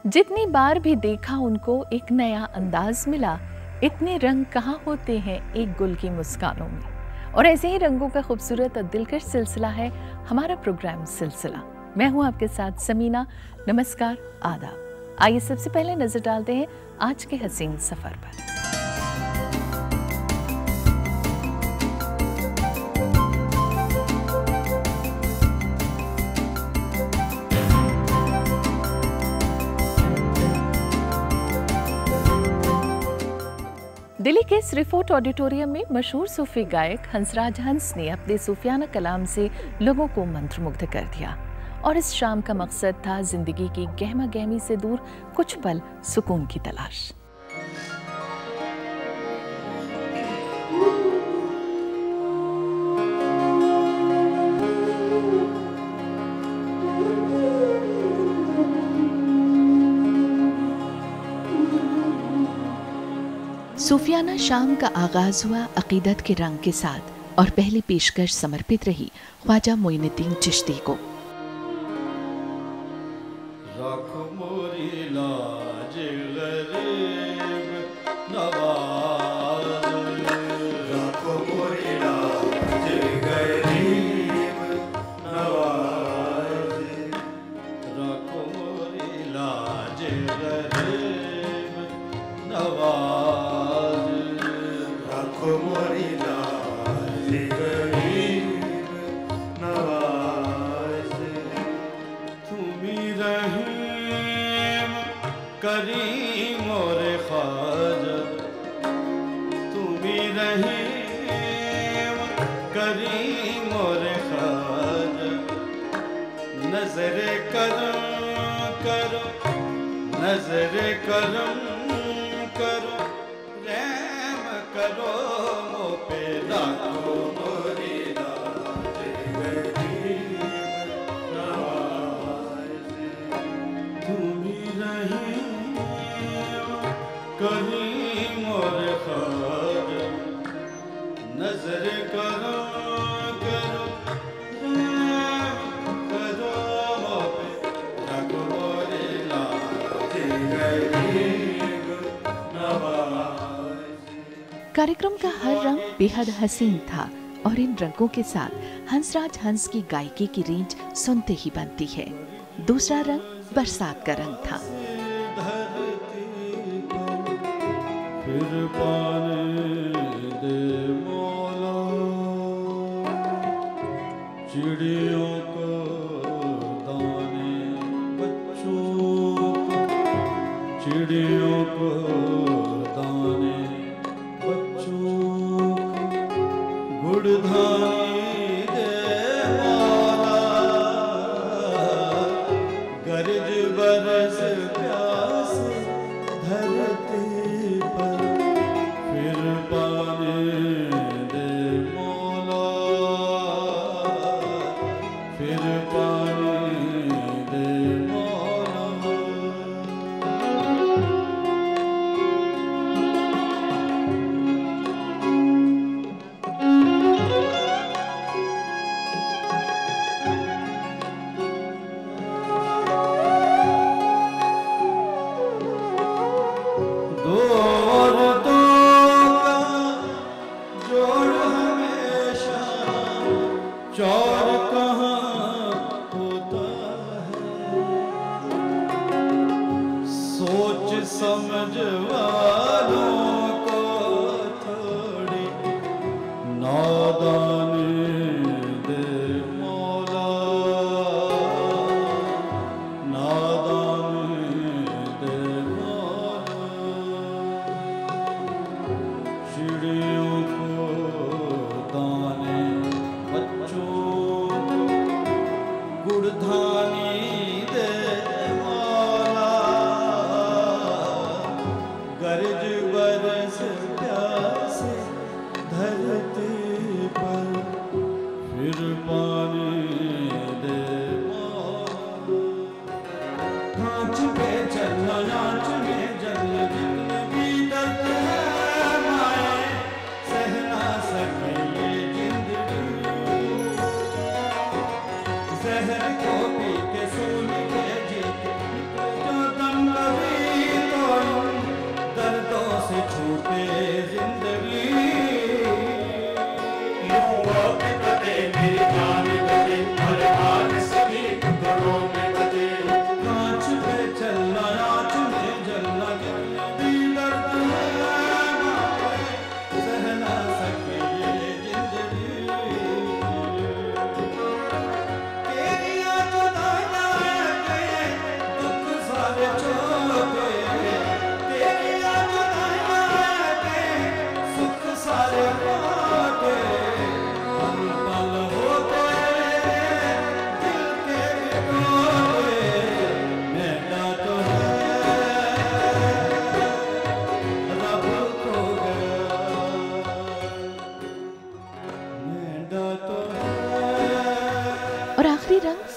जितनी बार भी देखा उनको एक नया अंदाज मिला। इतने रंग कहाँ होते हैं एक गुल की मुस्कानों में। और ऐसे ही रंगों का खूबसूरत और दिलकश सिलसिला है हमारा प्रोग्राम सिलसिला। मैं हूँ आपके साथ समीना। नमस्कार, आदाब। आइए सबसे पहले नजर डालते हैं आज के हसीन सफर पर। दिल्ली के श्रीफोर्ट ऑडिटोरियम में मशहूर सूफी गायक हंसराज हंस ने अपने सूफियाना कलाम से लोगों को मंत्रमुग्ध कर दिया। और इस शाम का मकसद था जिंदगी की गहमा गहमी से दूर कुछ पल सुकून की तलाश। सूफियाना शाम का आगाज हुआ अकीदत के रंग के साथ और पहली पेशकश समर्पित रही ख्वाजा मोइनुद्दीन चिश्ती को। करीम और ख्वाजा तुम्ही रहीम, करीम और ख्वाजा, नजरे करम करो, नजरे करम करो, रहम करो मो पे लाखो मोरीदा करीम और ख्वाजा, नजर करो करो करो रखो मोरे लाज गरीब नवाज। कार्यक्रम का हर रंग बेहद हसीन था और इन रंगों के साथ हंसराज हंस की गायकी की रेंज सुनते ही बनती है। दूसरा रंग बरसात का रंग था। फिर पाने दे मौला चिड़ियों को दाने, बच्चों को चिड़ियों को दाने, बच्चों को गुड़धानी दे मौला, गरज बरस प्यास धरती पर, फिर पाने दे मौला, फिर पाने दे मौला। चौर कहाँ होता है, सोच समझ वालों को थोड़ी नादानी दे मौला, नादानी दे मौला, चिड़ियों को दाने, गुड़धानी दे मौला, गरज बरस प्यास धरती पर, फिर पानी दे मौला। नाच पे चलना, नाच में जल, जितने भी दर्द है माए सह ना सके ये जिंदगी, जहर को पी के सूल के जीत जो दम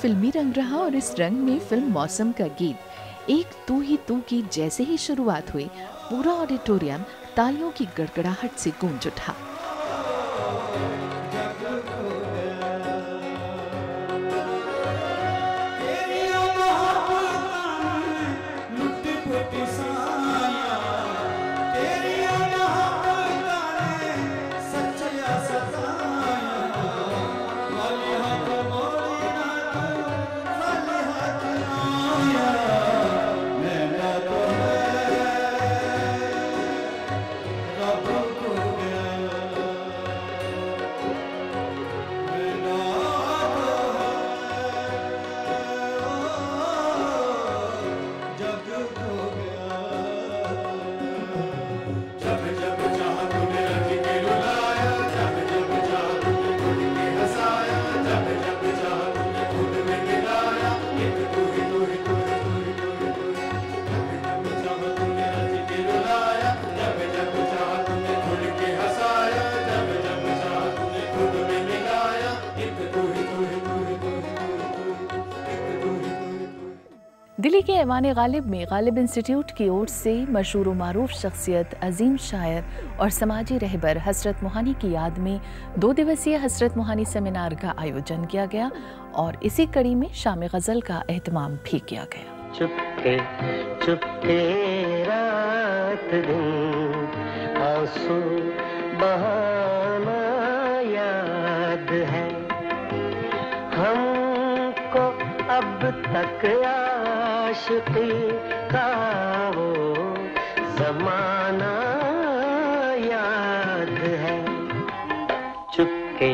फिल्मी रंग रहा और इस रंग में फिल्म मौसम का गीत एक तू ही तू की जैसे ही शुरुआत हुई, पूरा ऑडिटोरियम तालियों की गड़गड़ाहट से गूंज उठा। दिल्ली के ऐवान गालिब में गालिब इंस्टीट्यूट की ओर से मशहूर व मारूफ शख्सियत, अजीम शायर और समाजी रहबर हसरत मोहानी की याद में 2 दिवसीय हसरत मोहानी सेमिनार का आयोजन किया गया और इसी कड़ी में शाम गज़ल का एहतमाम भी किया गया। चुपके चुपके रात दिन आंसू बहाना याद है हमको अब तक आशिकी का वो ज़माना याद है। चुपके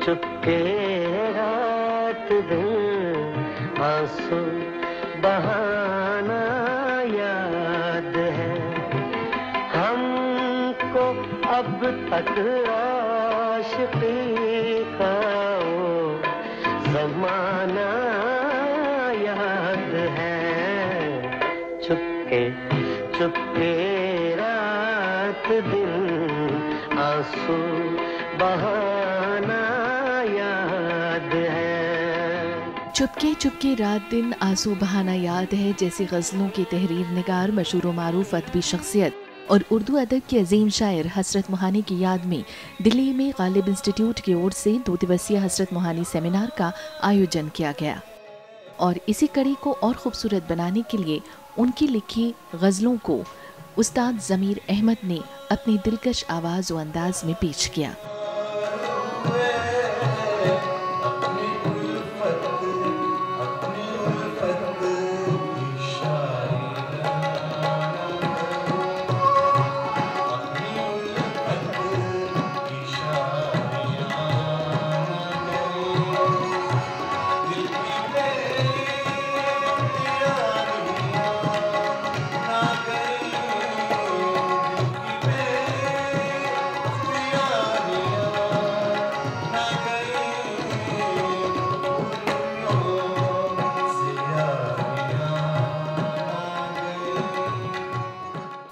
चुपके रात दिन आंसू बहाना याद है हमको अब तक आशिकी का वो ज़माना याद है। चुपके चुपके रात दिन आंसू बहाना याद है। चुपके चुपके रात दिन आंसू बहाना याद है जैसी गज़लों की तहरीर निगार, मशहूर व मारूफ अदबी शख्सियत और उर्दू अदब के अजीम शायर हसरत मोहानी की याद में दिल्ली में गालिब इंस्टीट्यूट की ओर से 2 दिवसीय हसरत मोहानी सेमिनार का आयोजन किया गया और इसी कड़ी को और खूबसूरत बनाने के लिए उनकी लिखी गज़लों को उस्ताद ज़मीर अहमद ने अपनी दिलकश आवाज़ व अंदाज में पेश किया।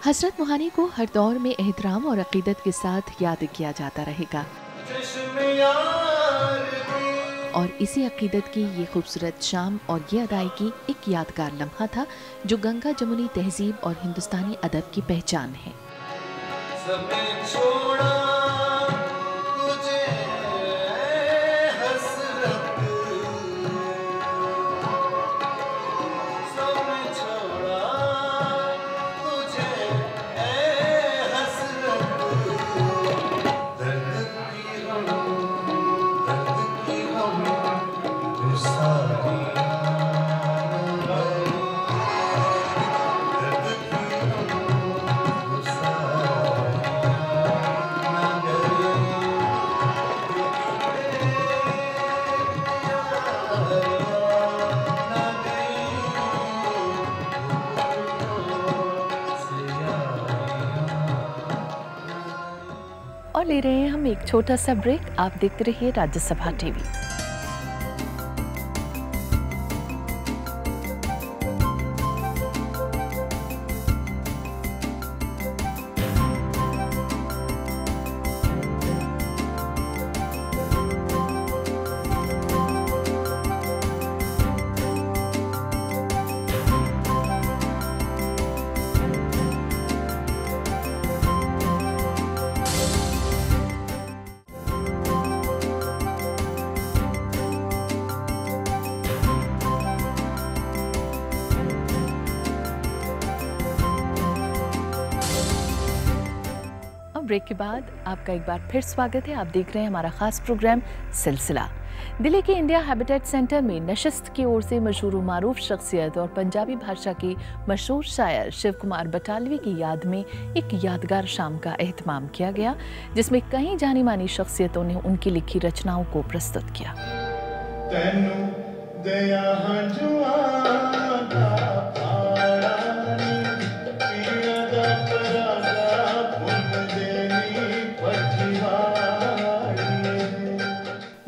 हसरत मोहानी को हर दौर में एहतराम और अकीदत के साथ याद किया जाता रहेगा और इसी अकीदत की ये खूबसूरत शाम और ये अदायगी एक यादगार लम्हा था जो गंगा जमुनी तहजीब और हिंदुस्तानी अदब की पहचान है। और ले रहे हैं हम एक छोटा सा ब्रेक। आप देखते रहिए राज्यसभा टीवी। ब्रेक के बाद आपका एक बार फिर स्वागत है। आप देख रहे हैं हमारा खास प्रोग्राम सिलसिला। दिल्ली के इंडिया हैबिटेट सेंटर में नशिस्त की ओर से मशहूर मारूफ शख्सियत और पंजाबी भाषा के मशहूर शायर शिव कुमार बटालवी की याद में एक यादगार शाम का एहतमाम किया गया, जिसमें कई जानी मानी शख्सियतों ने उनकी लिखी रचनाओं को प्रस्तुत किया।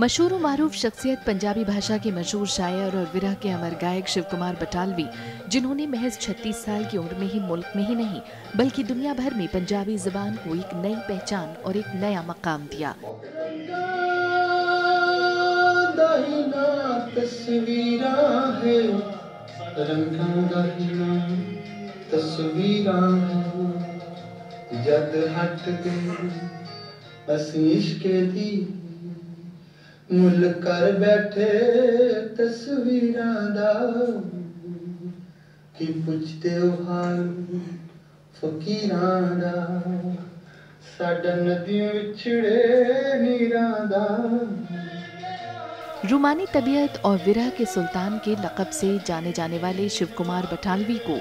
मशहूर व मारूफ शख्सियत पंजाबी भाषा के मशहूर शायर और विरह के अमर गायक शिव कुमार बटालवी, जिन्होंने महज 36 साल की उम्र में ही मुल्क में ही नहीं बल्कि दुनिया भर में पंजाबी ज़बान को एक नई पहचान और एक नया मकाम दिया। मुल कर बैठे तस्वीरां दा कि पुछते हो हाल फकीरां दा साडा नदियों विछड़े नीरां दा। रूमानी तबीयत और विरह के सुल्तान के लक़ब से जाने जाने वाले शिव कुमार बटालवी को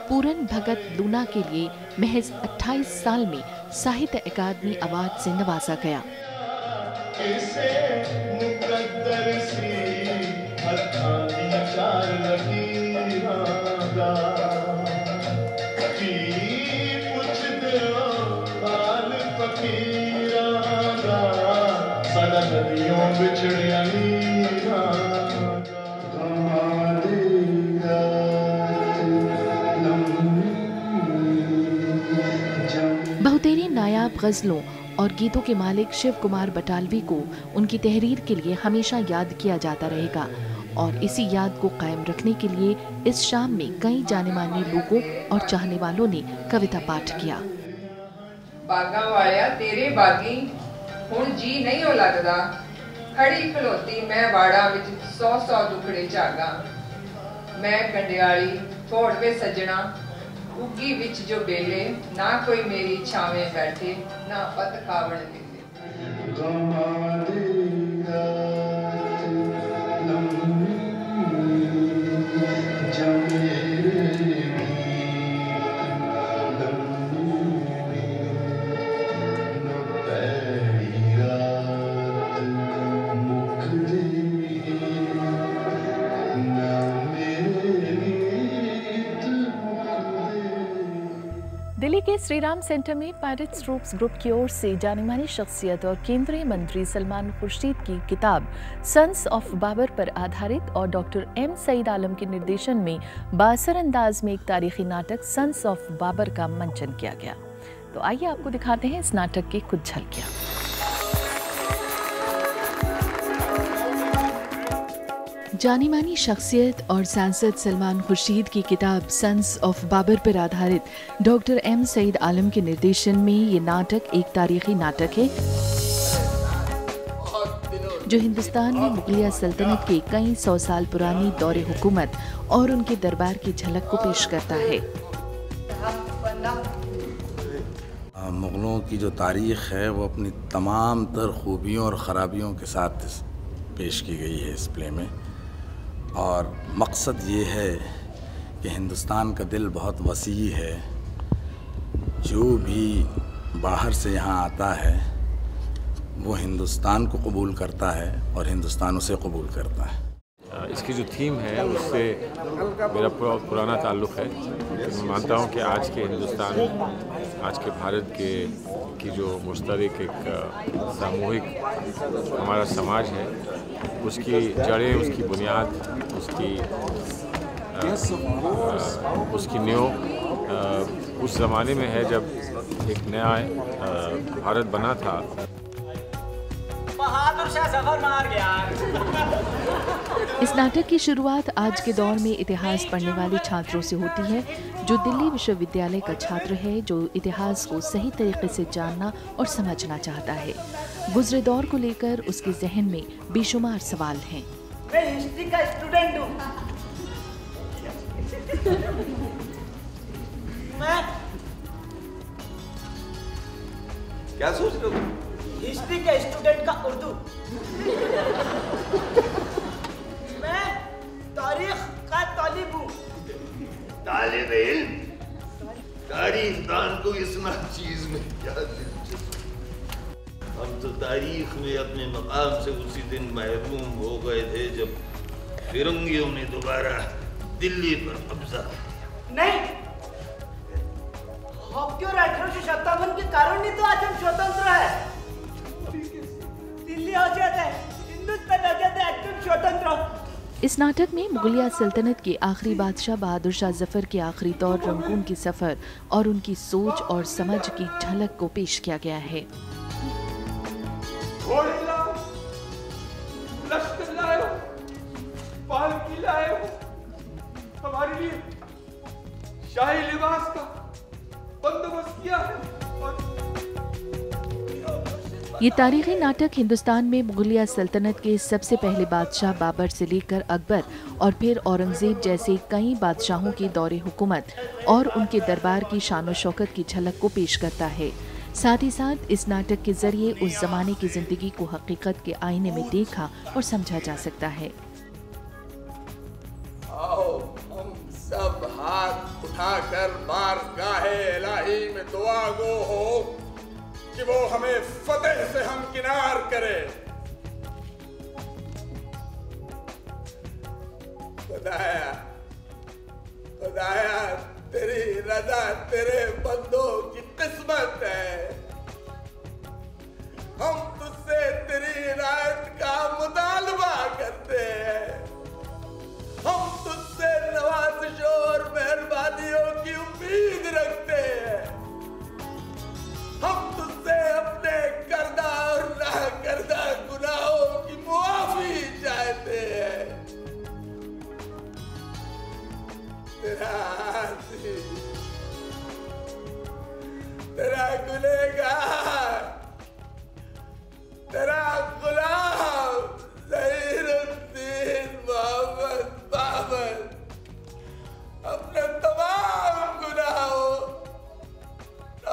पूरन भगत लूना के लिए महज 28 साल में साहित्य अकादमी अवार्ड से नवाजा गया। इसे मुकद्दर सी हथानी चार लकीरां दा कि पुछदे हो हाल फकीरां दा साडा नदियों विछड़ियां नीरां बहुतेरे नायाब गज़लों और गीतों के मालिक शिव कुमार बटालवी को उनकी तहरीर के लिए हमेशा याद किया जाता रहेगा और इसी याद को कायम रखने के लिए इस शाम में कई जाने माने लोगों और चाहने वालों ने कविता पाठ किया। बागा वालिया तेरे बागी हुण जी नहीं हो लगदा, खड़ी खलोती मैं वाड़ा विच 100 दुखड़े जागा, मैं कंडियाली थोड़वे सजना उगी विच जो बेले, ना कोई मेरी छावे बैठे ना पत खावण मिले। दिल्ली के श्री राम सेंटर में पायरेट्स ट्रूप्स ग्रुप की ओर से जानी मानी शख्सियत और केंद्रीय मंत्री सलमान खुर्शीद की किताब सन्स ऑफ बाबर पर आधारित और डॉक्टर एम सईद आलम के निर्देशन में बासर अंदाज में एक तारीखी नाटक सन्स ऑफ बाबर का मंचन किया गया। तो आइए आपको दिखाते हैं इस नाटक की कुछ झलकियां। जानी मानी शख्सियत और सांसद सलमान खुर्शीद की किताब सन्स ऑफ बाबर पर आधारित डॉक्टर एम सईद आलम के निर्देशन में ये नाटक एक तारीखी नाटक है जो हिंदुस्तान में मुगलिया सल्तनत के कई 100 साल पुरानी दौरे हुकूमत और उनके दरबार की झलक को पेश करता है। मुगलों की जो तारीख़ है वो अपनी तमाम तर खूबियों और ख़राबियों के साथ पेश की गई है इस प्ले में, और मकसद ये है कि हिंदुस्तान का दिल बहुत वसी है, जो भी बाहर से यहाँ आता है वो हिंदुस्तान को कबूल करता है और हिंदुस्तान उसे कबूल करता है। इसकी जो थीम है उससे मेरा पुराना ताल्लुक़ है। मैं मानता हूँ कि आज के हिंदुस्तान, आज के भारत की जो मुश्तरक एक सामूहिक हमारा समाज है, उसकी जड़ें, उसकी बुनियाद, उसकी नींव उस ज़माने में है जब एक नया भारत बना था। बहादुर शाह सफर मार गया। इस नाटक की शुरुआत आज के दौर में इतिहास पढ़ने वाले छात्रों से होती है, जो दिल्ली विश्वविद्यालय का छात्र है, जो इतिहास को सही तरीके से जानना और समझना चाहता है। गुजरे दौर को लेकर उसके जहन में बेशुमार सवाल हैं। मैं हिस्ट्री का स्टूडेंट हूँ। क्या सोच रहे हो? हिस्ट्री के स्टूडेंट का उर्दू। मैं तारीख का तालिब हूँ। तालिब इल्म? तारीखदान को इस ना चीज में क्या दिलचस्पी? हम तो तारीख में अपने मकाम से उसी दिन महरूम हो गए थे जब फिरंगियों ने दोबारा दिल्ली पर कब्जा। नहीं, आपके और 1857 के कारण ही तो आज हम स्वतंत्र है। दिल्ली आजाद है, हिंदुस्तान आजाद है, तुम स्वतंत्र हो। इस नाटक में मुगलिया सल्तनत के आखिरी बादशाह बहादुर शाह जफर के आखिरी दौर रंगून के सफर और उनकी सोच और समझ की झलक को पेश किया गया है। लश्कर लाए हो, पालकी लाए हो, हमारे लिए शाही लिबास का बंदोबस्त किया है। ये तारीखी नाटक हिंदुस्तान में मुगलिया सल्तनत के सबसे पहले बादशाह बाबर से लेकर अकबर और फिर औरंगजेब जैसे कई बादशाहों के दौरे हुकूमत और उनके दरबार की शान और शौकत की झलक को पेश करता है। साथ ही साथ इस नाटक के जरिए उस जमाने की जिंदगी को हकीकत के आईने में देखा और समझा जा सकता है। आओ हम सब हाथ उठाकर बारगाहे इलाही में दुआ गो हो कि वो हमें फतेह से हमकिनार करे। खुदाया, खुदाया तेरी रजा तेरे बंदों की किस्मत है। हम तुझसे तेरी इनायत का मुतालबा करते हैं। हम तुझसे नवाज़िशों और मेहरबानियों की उम्मीद रखते हैं। हम तुझसे अपने करदा और ना करदा गुनाहों की मुआफी चाहते हैं। तेरा आसी, तेरा गुनहगार, तेरा गुलाम ज़हीरुद्दीन मोहम्मद बाबर अपने तमाम गुनाहों,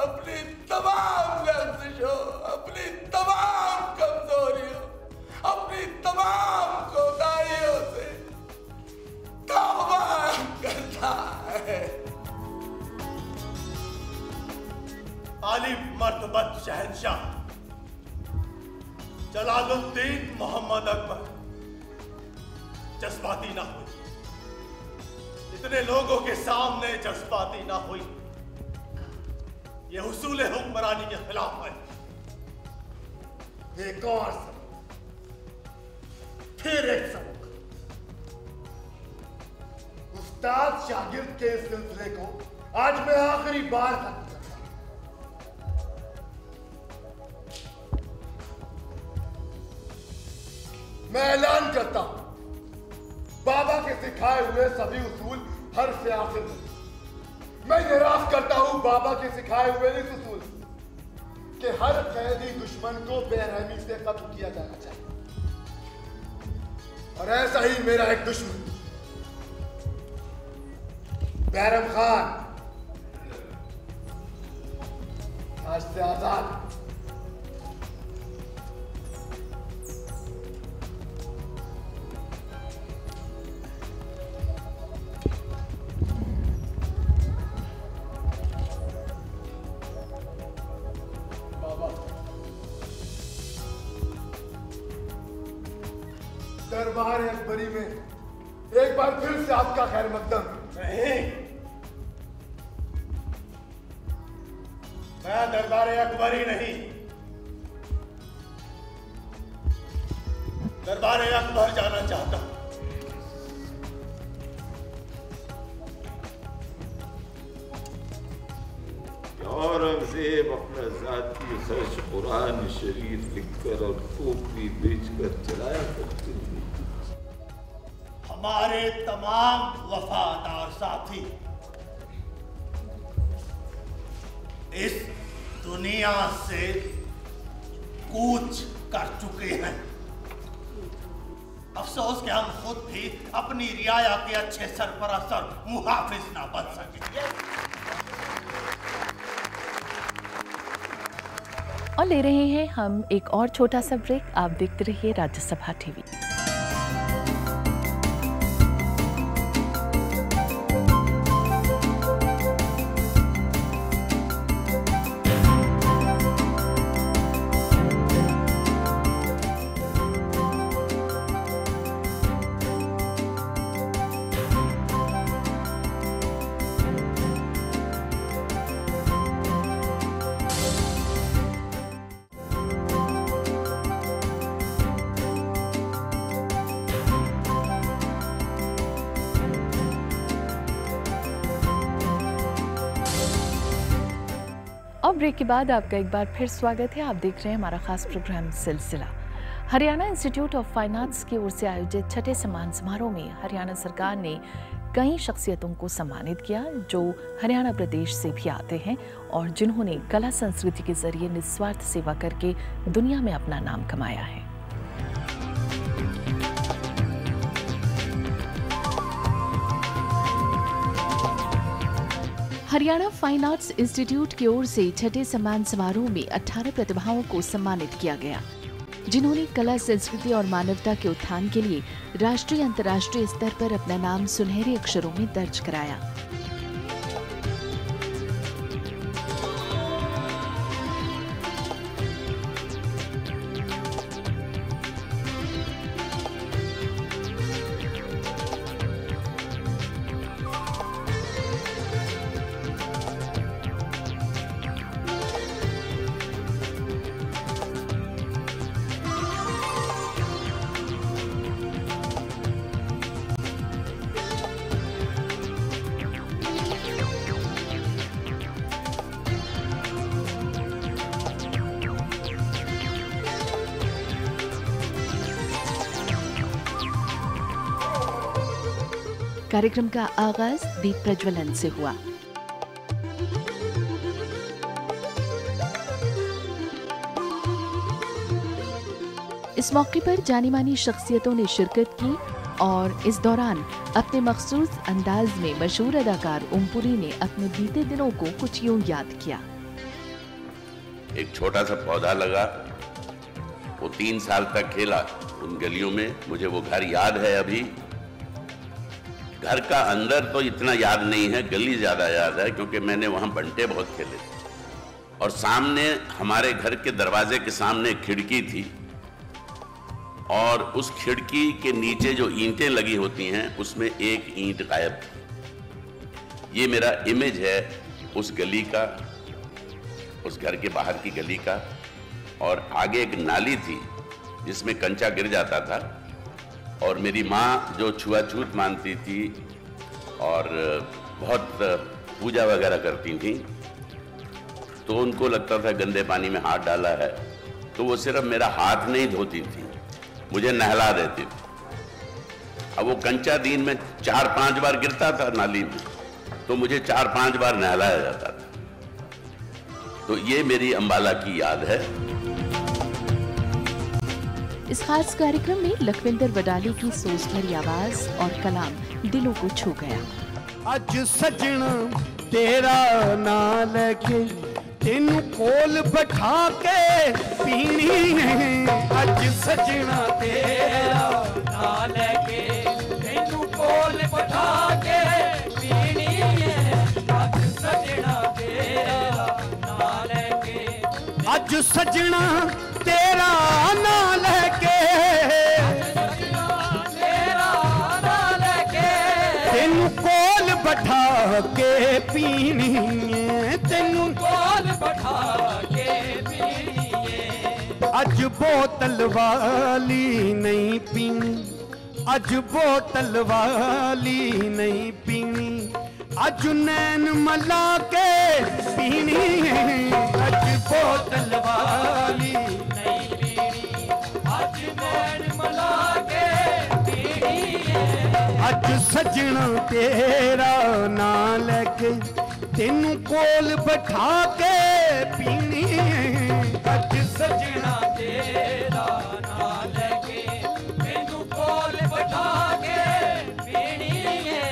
अपनी तमाम लफ्ज़ों, अपनी तमाम कमजोरियों, अपनी तमाम कोताहियों से तौबा करता है। आली मर्तबत शहंशाह जलालुद्दीन मोहम्मद अकबर जज्बाती ना हुई। इतने लोगों के सामने जज्बाती ना हुई। ये हुसूल हुक्मरानी के खिलाफ है। एक और सबक, फिर एक सबक। उस्ताद शागिर्द के इस सिलसिले को आज मैं आखिरी बार खत्म करता हूं। मैं ऐलान करता हूं, बाबा के सिखाए हुए सभी उसूल हर से आखिर में मैं निराश करता हूं बाबा के सिखाए हुए इस उसूल कि हर कैदी दुश्मन को बेरहमी से कत्ल किया जाना चाहिए। और ऐसा ही मेरा एक दुश्मन बैरम खान आज से आजाद। दरबार अकबरी में एक बार फिर से आपका खैर मकदम। नहीं, मैं दरबार अकबरी नहीं, दरबार अकबर जाना चाहता हूं। औरंगजेब अपना जाती खर्च कुरान शरीफ लिखकर और टोपी बेचकर चलाया करते थे। हमारे तमाम वफादार साथी इस दुनिया से कूच कर चुके हैं। अफसोस कि हम खुद भी अपनी रियाया के अच्छे सरपरस्त और मुहाफिज ना बन सके। और ले रहे हैं हम एक और छोटा सा ब्रेक। आप देखते रहिए राज्यसभा टीवी। और ब्रेक के बाद आपका एक बार फिर स्वागत है। आप देख रहे हैं हमारा खास प्रोग्राम सिलसिला। Haryana institute of fine arts की ओर से आयोजित छठे सम्मान समारोह में हरियाणा सरकार ने कई शख्सियतों को सम्मानित किया जो हरियाणा प्रदेश से भी आते हैं और जिन्होंने कला संस्कृति के जरिए निस्वार्थ सेवा करके दुनिया में अपना नाम कमाया है। हरियाणा फाइन आर्ट्स इंस्टीट्यूट की ओर से छठे सम्मान समारोह में 18 प्रतिभाओं को सम्मानित किया गया, जिन्होंने कला संस्कृति और मानवता के उत्थान के लिए राष्ट्रीय अंतर्राष्ट्रीय स्तर पर अपना नाम सुनहरे अक्षरों में दर्ज कराया। कार्यक्रम का आगाज दीप प्रज्वलन से हुआ। इस मौके पर जानी मानी शख्सियतों ने शिरकत की और इस दौरान अपने मखसूस अंदाज में मशहूर अदाकार ओमपुरी ने अपने बीते दिनों को कुछ यूं याद किया। एक छोटा सा पौधा लगा, वो 3 साल तक खेला उन गलियों में। मुझे वो घर याद है अभी। घर का अंदर तो इतना याद नहीं है, गली ज्यादा याद है क्योंकि मैंने वहां बंटे बहुत खेले। और सामने हमारे घर के दरवाजे के सामने खिड़की थी और उस खिड़की के नीचे जो ईंटें लगी होती हैं उसमें एक ईंट गायब थी। ये मेरा इमेज है उस गली का, उस घर के बाहर की गली का। और आगे एक नाली थी जिसमें कंचा गिर जाता था और मेरी माँ जो छुआछूत मानती थी और बहुत पूजा वगैरह करती थी, तो उनको लगता था गंदे पानी में हाथ डाला है, तो वो सिर्फ मेरा हाथ नहीं धोती थी, मुझे नहला देती थी। अब वो कंचा दिन में 4-5 बार गिरता था नाली में, तो मुझे 4-5 बार नहलाया जाता था। तो ये मेरी अंबाला की याद है। इस खास कार्यक्रम में लखविंदर वडाली की सोच भरी आवाज और कलाम दिलों को छू गया। अज सजना तेरा नाम लेके तेनू कोल बैठा के पीनी है। अज सजना तेरा नाम लेके तेनू कोल बैठा के पीनी है। अज सजना तेरा नाम लेके, अज सजना तेरा नाम लेके, तेनू कोल बैठा के पीनी है, तेनू कोल बैठा के पीनी है। अज बोतल वाली नहीं पीनी, अज बोतल वाली नहीं पीनी, अज नैन मला के पीनी है। अज बोतल वाली नहीं पीनी, अज नैन मला के पीनी है। अज सजना तेरा नाम लेके तेनू कोल बैठा के पीनी है। अज सजना तेरा नाम लेके तेनू कोल बैठा के पीनी है।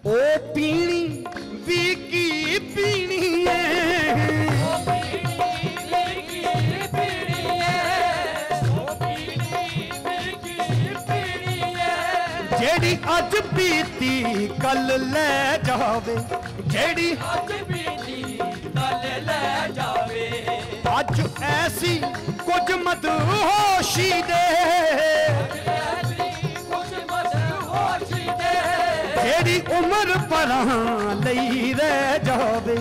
ओ पीनी भी की पीनी है, ओ पीनी भी जेड़ी अज बीती कल ले जावे, जेड़ी अज बीती कल ले जावे, अज ऐसी कुछ मदहोशी दे, जेड़ी उम्र परां लई रह जावे,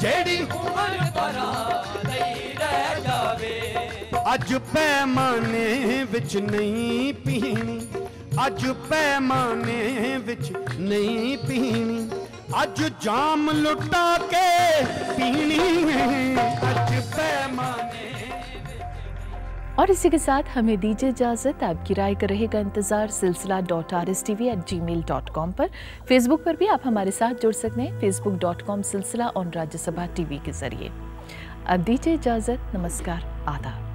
जेड़ी उम्र परां लई रह जावे, अज पैमाने विच नहीं पीनी, अज पैमाने विच नहीं पीनी, अज जाम लुटा के पीनी है, अज पैमाने। और इसी के साथ हमें दीजिए इजाज़त। आपकी राय का रहेगा इंतज़ार silsila.rstv@gmail.com पर। फेसबुक पर भी आप हमारे साथ जुड़ सकते हैं, facebook.com/silsila और राज्यसभा टीवी के जरिए। अब दीजिए इजाज़त। नमस्कार, आदाब।